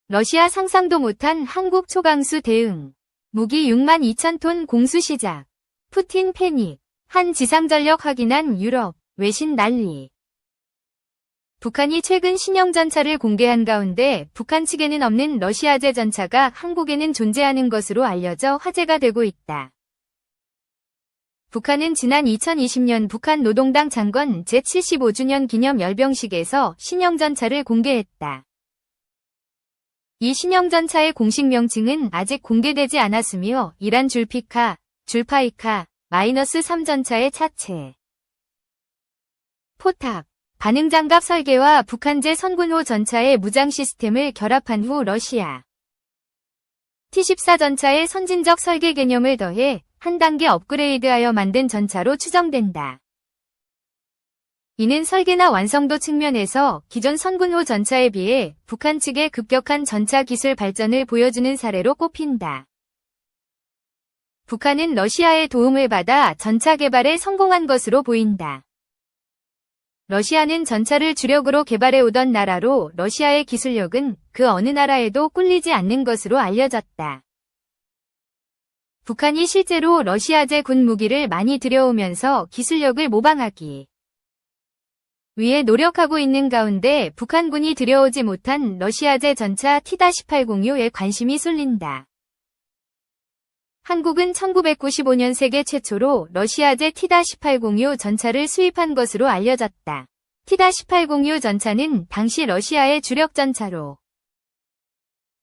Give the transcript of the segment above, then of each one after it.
러시아 상상도 못한 한국 초강수 대응. 무기 6만 2천 톤 공수 시작. 푸틴 패닉. 한 지상전력 확인한 유럽. 외신 난리. 북한이 최근 신형 전차를 공개한 가운데 북한 측에는 없는 러시아제 전차가 한국에는 존재하는 것으로 알려져 화제가 되고 있다. 북한은 지난 2020년 북한 노동당 창건 제75주년 기념 열병식에서 신형 전차를 공개했다. 이 신형 전차의 공식 명칭은 아직 공개되지 않았으며 이란 줄피카, 줄파이카, -3 전차의 차체, 포탑, 반응장갑 설계와 북한제 선군호 전차의 무장 시스템을 결합한 후 러시아 T-14 전차의 선진적 설계 개념을 더해 한 단계 업그레이드하여 만든 전차로 추정된다. 이는 설계나 완성도 측면에서 기존 선군호 전차에 비해 북한 측의 급격한 전차 기술 발전을 보여주는 사례로 꼽힌다. 북한은 러시아의 도움을 받아 전차 개발에 성공한 것으로 보인다. 러시아는 전차를 주력으로 개발해오던 나라로 러시아의 기술력은 그 어느 나라에도 꿀리지 않는 것으로 알려졌다. 북한이 실제로 러시아제 군 무기를 많이 들여오면서 기술력을 모방하기 위해 노력하고 있는 가운데 북한군이 들여오지 못한 러시아제 전차 T-806에 관심이 쏠린다. 한국은 1995년 세계 최초로 러시아제 T-806 전차를 수입한 것으로 알려졌다. T-806 전차는 당시 러시아의 주력 전차로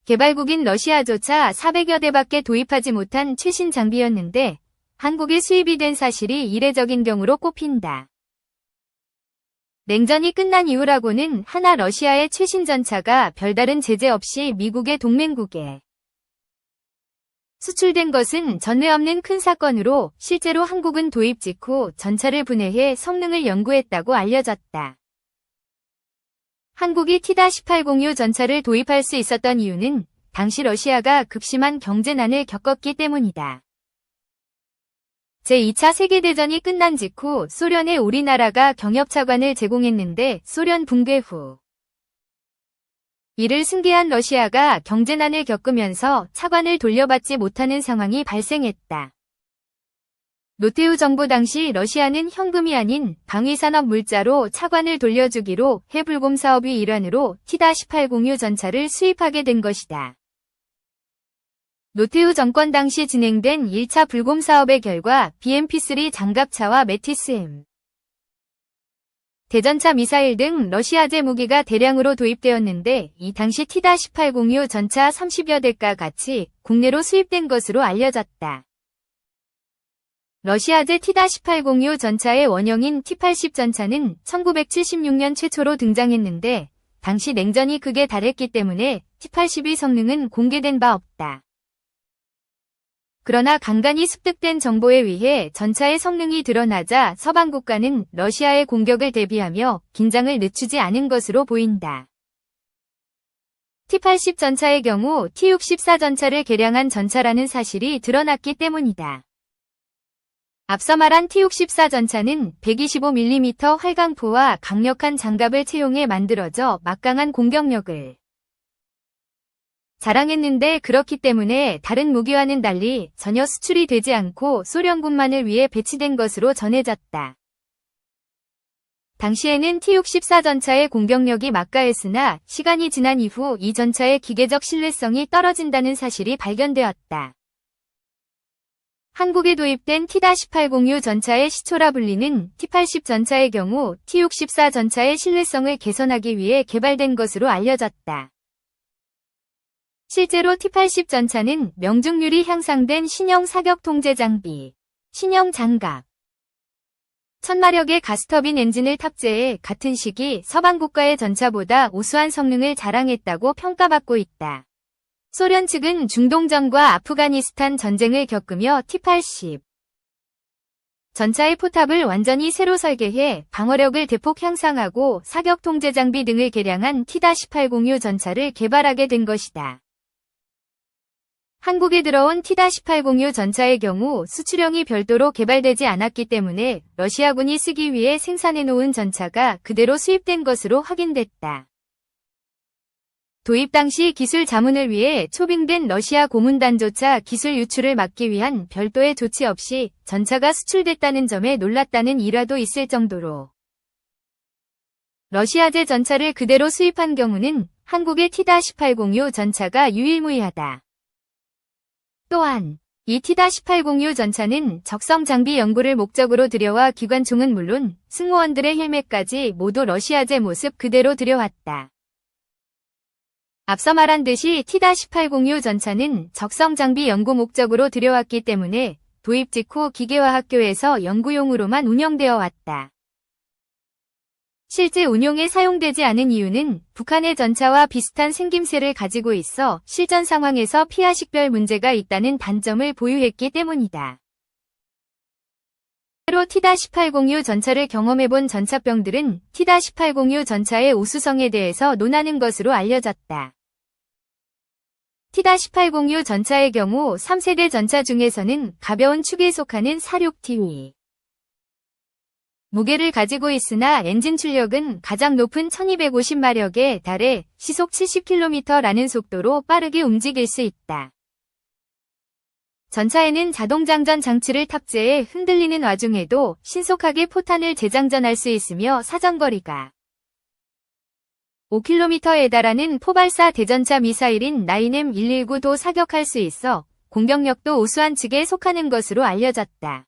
개발국인 러시아조차 400여 대밖에 도입하지 못한 최신 장비였는데 한국에 수입이 된 사실이 이례적인 경우로 꼽힌다. 냉전이 끝난 이후라고는 하나 러시아의 최신 전차가 별다른 제재 없이 미국의 동맹국에 수출된 것은 전례 없는 큰 사건으로 실제로 한국은 도입 직후 전차를 분해해 성능을 연구했다고 알려졌다. 한국이 T-806 전차를 도입할 수 있었던 이유는 당시 러시아가 극심한 경제난을 겪었기 때문이다. 제2차 세계대전이 끝난 직후 소련에 우리나라가 경협차관을 제공했는데 소련 붕괴 후 이를 승계한 러시아가 경제난을 겪으면서 차관을 돌려받지 못하는 상황이 발생했다. 노태우 정부 당시 러시아는 현금이 아닌 방위산업 물자로 차관을 돌려주기로 해불곰 사업의 일환으로 T-806 전차를 수입하게 된 것이다. 노태우 정권 당시 진행된 1차 불곰 사업의 결과 BMP-3 장갑차와 메티스-M 대전차 미사일 등 러시아제 무기가 대량으로 도입되었는데 이 당시 T-806 전차 30여 대가 같이 국내로 수입된 것으로 알려졌다. 러시아제 T-806 전차의 원형인 T-80 전차는 1976년 최초로 등장했는데 당시 냉전이 극에 달했기 때문에 T-80의 성능은 공개된 바 없다. 그러나 간간히 습득된 정보에 의해 전차의 성능이 드러나자 서방 국가는 러시아의 공격을 대비하며 긴장을 늦추지 않은 것으로 보인다. T-80 전차의 경우 T-64 전차를 개량한 전차라는 사실이 드러났기 때문이다. 앞서 말한 T-64 전차는 125mm 활강포와 강력한 장갑을 채용해 만들어져 막강한 공격력을 자랑했는데 그렇기 때문에 다른 무기와는 달리 전혀 수출이 되지 않고 소련군만을 위해 배치된 것으로 전해졌다. 당시에는 T-64 전차의 공격력이 막가했으나 시간이 지난 이후 이 전차의 기계적 신뢰성이 떨어진다는 사실이 발견되었다. 한국에 도입된 T-806 전차의 시초라 불리는 T-80 전차의 경우 T-64 전차의 신뢰성을 개선하기 위해 개발된 것으로 알려졌다. 실제로 T-80 전차는 명중률이 향상된 신형 사격 통제 장비, 신형 장갑, 1000마력의 가스터빈 엔진을 탑재해 같은 시기 서방 국가의 전차보다 우수한 성능을 자랑했다고 평가받고 있다. 소련 측은 중동전과 아프가니스탄 전쟁을 겪으며 T-80 전차의 포탑을 완전히 새로 설계해 방어력을 대폭 향상하고 사격 통제 장비 등을 개량한 T-806 전차를 개발하게 된 것이다. 한국에 들어온 T-806 전차의 경우 수출형이 별도로 개발되지 않았기 때문에 러시아군이 쓰기 위해 생산해놓은 전차가 그대로 수입된 것으로 확인됐다. 도입 당시 기술 자문을 위해 초빙된 러시아 고문단조차 기술 유출을 막기 위한 별도의 조치 없이 전차가 수출됐다는 점에 놀랐다는 일화도 있을 정도로 러시아제 전차를 그대로 수입한 경우는 한국의 T-1806 전차가 유일무이하다. 또한 이 T-1806 전차는 적성 장비 연구를 목적으로 들여와 기관총은 물론 승무원들의 헬멧까지 모두 러시아제 모습 그대로 들여왔다. 앞서 말한 듯이 T-1806 전차는 적성 장비 연구 목적으로 들여왔기 때문에 도입 직후 기계화학교에서 연구용으로만 운영되어 왔다. 실제 운용에 사용되지 않은 이유는 북한의 전차와 비슷한 생김새를 가지고 있어 실전 상황에서 피하식별 문제가 있다는 단점을 보유했기 때문이다. 실제로 T-1806 전차를 경험해본 전차병들은 T-1806 전차의 우수성에 대해서 논하는 것으로 알려졌다. T-1806 전차의 경우 3세대 전차 중에서는 가벼운 축에 속하는 46TW. 무게를 가지고 있으나 엔진 출력은 가장 높은 1250마력에 달해 시속 70km라는 속도로 빠르게 움직일 수 있다. 전차에는 자동장전 장치를 탑재해 흔들리는 와중에도 신속하게 포탄을 재장전할 수 있으며 사정거리가 5km에 달하는 포발사 대전차 미사일인 9M119도 사격할 수 있어 공격력도 우수한 측에 속하는 것으로 알려졌다.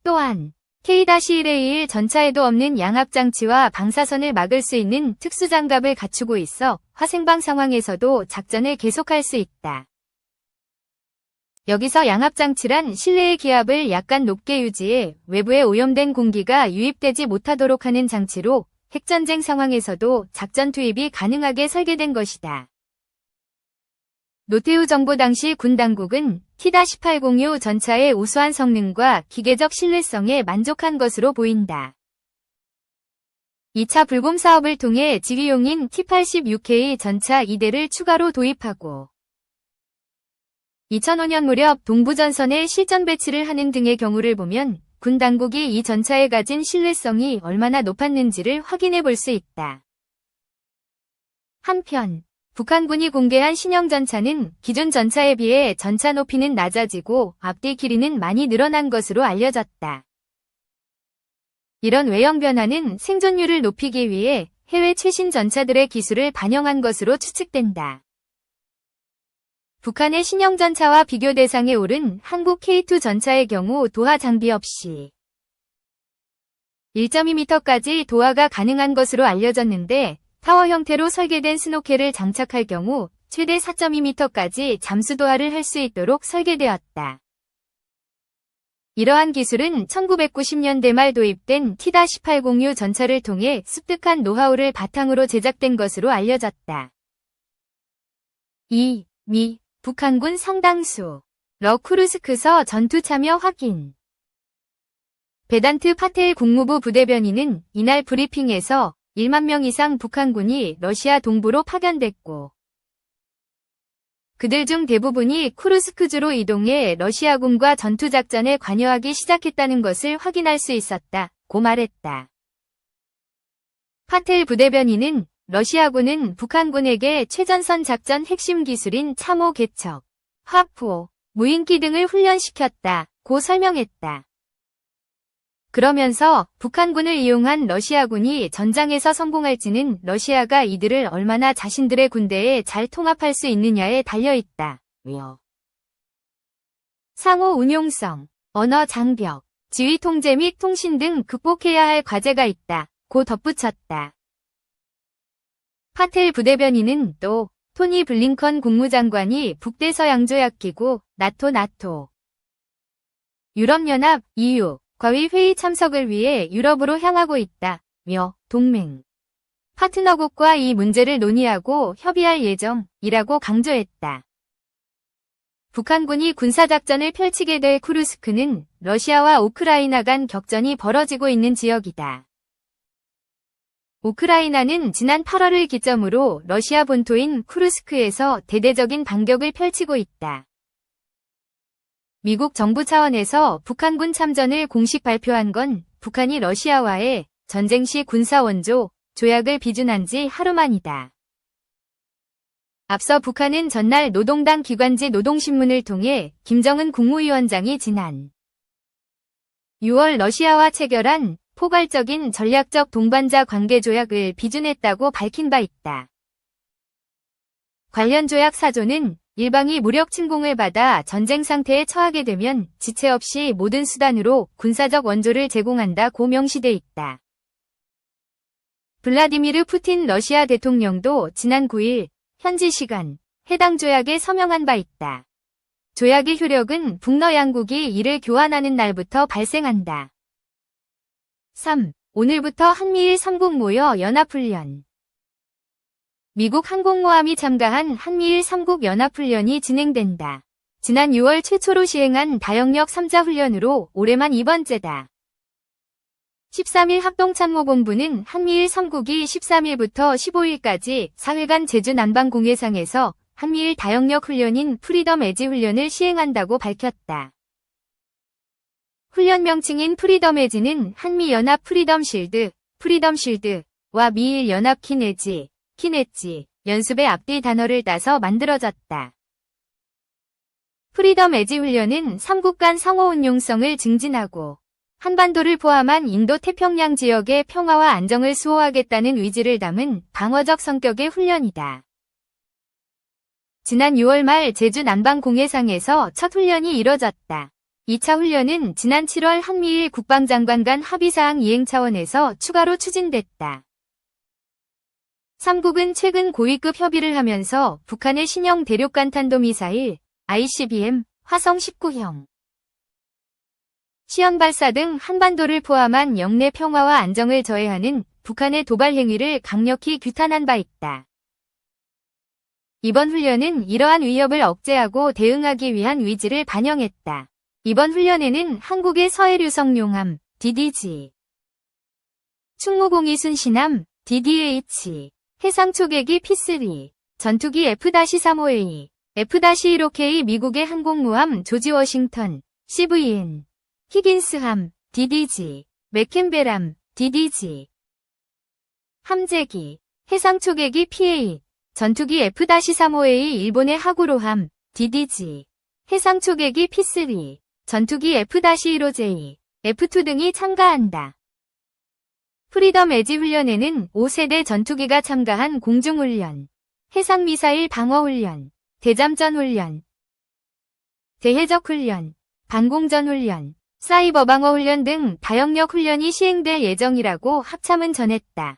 또한 K-1A1 전차에도 없는 양압장치와 방사선을 막을 수 있는 특수장갑을 갖추고 있어 화생방 상황에서도 작전을 계속할 수 있다. 여기서 양압장치란 실내의 기압을 약간 높게 유지해 외부에 오염된 공기가 유입되지 못하도록 하는 장치로 핵전쟁 상황에서도 작전 투입이 가능하게 설계된 것이다. 노태우 정부 당시 군 당국은 T-1806 전차의 우수한 성능과 기계적 신뢰성에 만족한 것으로 보인다. 2차 불곰 사업을 통해 지휘용인 T-86K 전차 2대를 추가로 도입하고 2005년 무렵 동부전선에 실전 배치를 하는 등의 경우를 보면 군 당국이 이 전차에 가진 신뢰성이 얼마나 높았는지를 확인해 볼 수 있다. 한편 북한군이 공개한 신형 전차는 기존 전차에 비해 전차 높이는 낮아지고 앞뒤 길이는 많이 늘어난 것으로 알려졌다. 이런 외형 변화는 생존율을 높이기 위해 해외 최신 전차들의 기술을 반영한 것으로 추측된다. 북한의 신형 전차와 비교 대상에 오른 한국 K2 전차의 경우 도하 장비 없이 1.2m까지 도하가 가능한 것으로 알려졌는데 타워 형태로 설계된 스노켈을 장착할 경우 최대 4.2m까지 잠수 도하를 할 수 있도록 설계되었다. 이러한 기술은 1990년대 말 도입된 T-1806 전차를 통해 습득한 노하우를 바탕으로 제작된 것으로 알려졌다. 2. 미 북한군 상당수 러쿠르스크서 전투 참여 확인. 베단트 파텔 국무부 부대변인은 이날 브리핑에서 1만 명 이상 북한군이 러시아 동부로 파견됐고 그들 중 대부분이 쿠르스크주로 이동해 러시아군과 전투작전에 관여하기 시작했다는 것을 확인할 수 있었다고 말했다. 파텔 부대변인은 러시아군은 북한군에게 최전선 작전 핵심 기술인 참호 개척, 화포, 무인기 등을 훈련시켰다고 설명했다. 그러면서 북한군을 이용한 러시아군이 전장에서 성공할지는 러시아가 이들을 얼마나 자신들의 군대에 잘 통합할 수 있느냐에 달려있다며 상호 운용성, 언어 장벽, 지휘 통제 및 통신 등 극복해야 할 과제가 있다고 덧붙였다. 파텔 부대변인은 또 토니 블링컨 국무장관이 북대서양조약기구 나토 유럽연합 EU 과위 회의 참석을 위해 유럽으로 향하고 있다며 동맹 파트너국과 이 문제를 논의하고 협의할 예정이라고 강조했다. 북한군이 군사작전을 펼치게 될 쿠르스크는 러시아와 우크라이나 간 격전이 벌어지고 있는 지역이다. 우크라이나는 지난 8월을 기점으로 러시아 본토인 쿠르스크에서 대대적인 반격을 펼치고 있다. 미국 정부 차원에서 북한군 참전을 공식 발표한 건 북한이 러시아와의 전쟁 시 군사 원조 조약을 비준한 지 하루 만이다. 앞서 북한은 전날 노동당 기관지 노동신문을 통해 김정은 국무위원장이 지난 6월 러시아와 체결한 포괄적인 전략적 동반자 관계 조약을 비준했다고 밝힌 바 있다. 관련 조약 4조는 일방이 무력 침공을 받아 전쟁 상태에 처하게 되면 지체 없이 모든 수단으로 군사적 원조를 제공한다고 명시돼 있다. 블라디미르 푸틴 러시아 대통령도 지난 9일 현지 시간 해당 조약에 서명한 바 있다. 조약의 효력은 북러 양국이 이를 교환하는 날부터 발생한다. 3. 오늘부터 한미일 3국 모여 연합훈련. 미국 항공모함이 참가한 한미일 3국 연합훈련이 진행된다. 지난 6월 최초로 시행한 다영역 3자 훈련으로 올해만 이번째다. 13일 합동참모본부는 한미일 3국이 13일부터 15일까지 4일간 제주 남방공해상에서 한미일 다영역 훈련인 프리덤 에지 훈련을 시행한다고 밝혔다. 훈련 명칭인 프리덤 에지는 한미연합 프리덤 실드와 미일 연합 킨엣지 연습의 앞뒤 단어를 따서 만들어졌다. 프리덤 에지 훈련은 3국 간 상호 운용성을 증진하고 한반도를 포함한 인도-태평양 지역의 평화와 안정을 수호하겠다는 의지를 담은 방어적 성격의 훈련이다. 지난 6월 말 제주 남방공해상에서 첫 훈련이 이뤄졌다. 2차 훈련은 지난 7월 한미일 국방장관 간 합의사항 이행 차원에서 추가로 추진됐다. 3국은 최근 고위급 협의를 하면서 북한의 신형 대륙간탄도미사일 ICBM 화성 19형 시험 발사 등 한반도를 포함한 영내 평화와 안정을 저해하는 북한의 도발 행위를 강력히 규탄한 바 있다. 이번 훈련은 이러한 위협을 억제하고 대응하기 위한 의지를 반영했다. 이번 훈련에는 한국의 서해류성용함 DDG, 충무공이 순신함 DDH, 해상초계기 P3, 전투기 F-35A, F-15K 미국의 항공모함 조지 워싱턴 CVN, 히긴스함 DDG, 맥켄베람 DDG, 함재기, 해상초계기 P8, 전투기 F-35A 일본의 하구로함 DDG, 해상초계기 P3, 전투기 F-15J, F2 등이 참가한다. 프리덤 에지 훈련에는 5세대 전투기가 참가한 공중훈련, 해상미사일 방어훈련, 대잠전 훈련, 대해적 훈련, 방공전 훈련, 사이버 방어 훈련 등 다영역 훈련이 시행될 예정이라고 합참은 전했다.